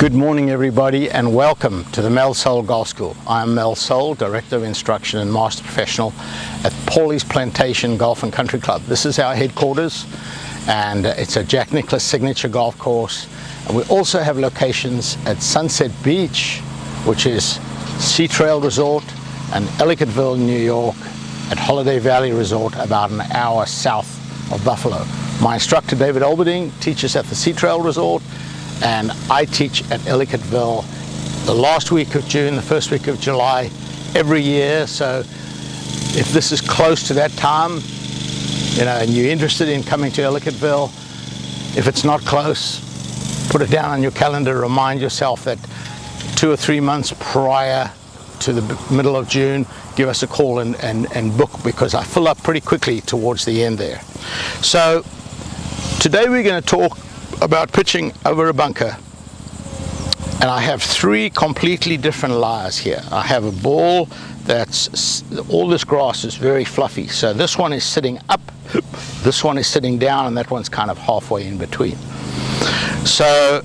Good morning everybody and welcome to the Mel Soul Golf School. I'm Mel Soul, Director of Instruction and Master Professional at Pawleys Plantation Golf and Country Club. This is our headquarters and it's a Jack Nicklaus signature golf course. And we also have locations at Sunset Beach, which is Sea Trail Resort, and Ellicottville, New York at Holiday Valley Resort, about an hour south of Buffalo. My instructor David Alberding teaches at the Sea Trail Resort, and I teach at Ellicottville the last week of June, the first week of July every year. So if this is close to that time, and you're interested in coming to Ellicottville, if it's not close, put it down on your calendar. Remind yourself that 2 or 3 months prior to the middle of June, give us a call and book, because I fill up pretty quickly towards the end there. So today we're going to talk about pitching over a bunker, and I have 3 completely different lies here. I have a ball that's, all this grass is very fluffy, so this one is sitting up, this one is sitting down, and that one's kind of halfway in between. So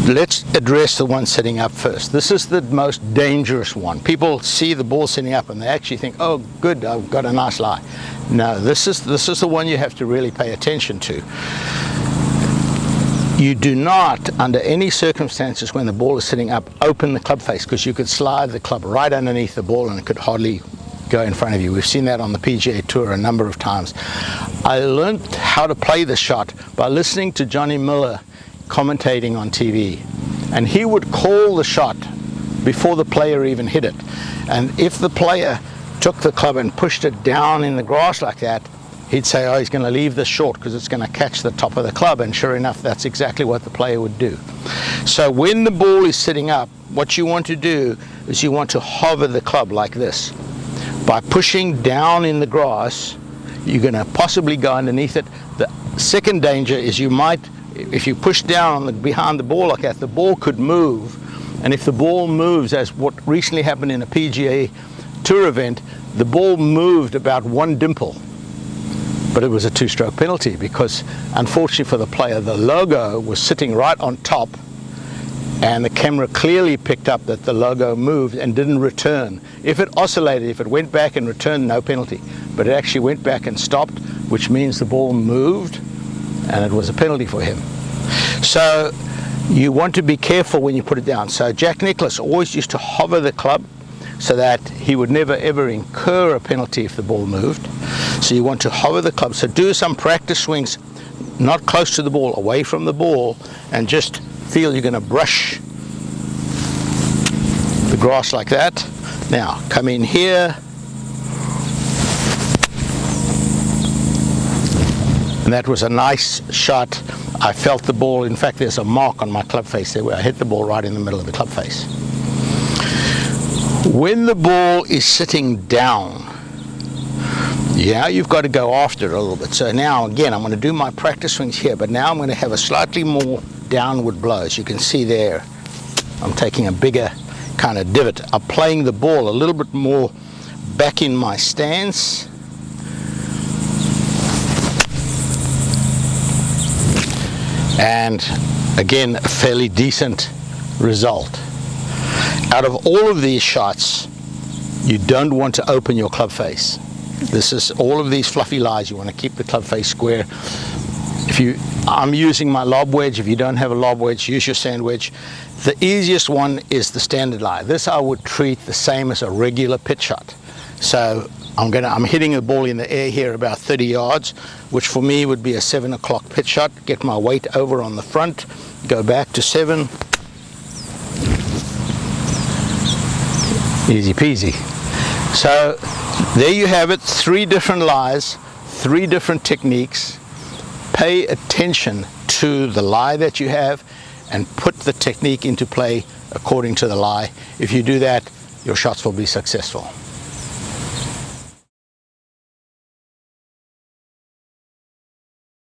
let's address the one sitting up first. This is the most dangerous one. People see the ball sitting up and they actually think, oh good, I've got a nice lie. No, this is the one you have to really pay attention to. You do not, under any circumstances when the ball is sitting up, open the club face, because you could slide the club right underneath the ball and it could hardly go in front of you. We've seen that on the PGA Tour a number of times. I learned how to play the shot by listening to Johnny Miller commentating on TV, and he would call the shot before the player even hit it. And if the player took the club and pushed it down in the grass like that, he'd say, oh, he's going to leave this short because it's going to catch the top of the club. And sure enough, that's exactly what the player would do. So when the ball is sitting up, what you want to do is you want to hover the club like this. By pushing down in the grass, you're going to possibly go underneath it. The second danger is you might, if you push down behind the ball like that, the ball could move. And if the ball moves, as what recently happened in a PGA Tour event, the ball moved about 1 dimple. But it was a 2-stroke penalty, because unfortunately for the player, the logo was sitting right on top, and the camera clearly picked up that the logo moved and didn't return. If it oscillated, if it went back and returned, no penalty. But it actually went back and stopped, which means the ball moved, and it was a penalty for him. So you want to be careful when you put it down. So Jack Nicklaus always used to hover the club so that he would never ever incur a penalty if the ball moved. So you want to hover the club. So do some practice swings, not close to the ball, away from the ball, and just feel you're going to brush the grass like that. Now come in here, and that was a nice shot. I felt the ball. In fact, there's a mark on my club face there where I hit the ball right in the middle of the club face. When the ball is sitting down, you've got to go after it a little bit. So now again, I'm going to do my practice swings here, but now I'm going to have a slightly more downward blow. As you can see there, I'm taking a bigger kind of divot. I'm playing the ball a little bit more back in my stance. And again, a fairly decent result. Out of all of these shots, you don't want to open your club face. This is all of these fluffy lies. You want to keep the club face square. I'm using my lob wedge. If you don't have a lob wedge, use your sand wedge. The easiest one is the standard lie. This I would treat the same as a regular pitch shot. So I'm hitting a ball in the air here about 30 yards, which for me would be a 7 o'clock pitch shot. Get my weight over on the front, go back to 7. Easy peasy. So there you have it, 3 different lies, 3 different techniques. Pay attention to the lie that you have and put the technique into play according to the lie. If you do that, your shots will be successful.